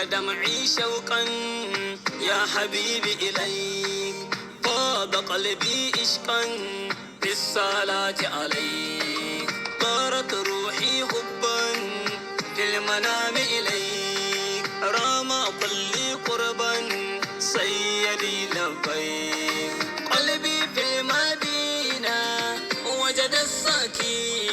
دمعي شوقا يا حبيبي إليك، فاض قلبي عشقا بالصلاة عليك، طارت روحي حبا في المنام إليك، رام كل قربا سيدي لبيك، قلبي في المدينة وجد السكينة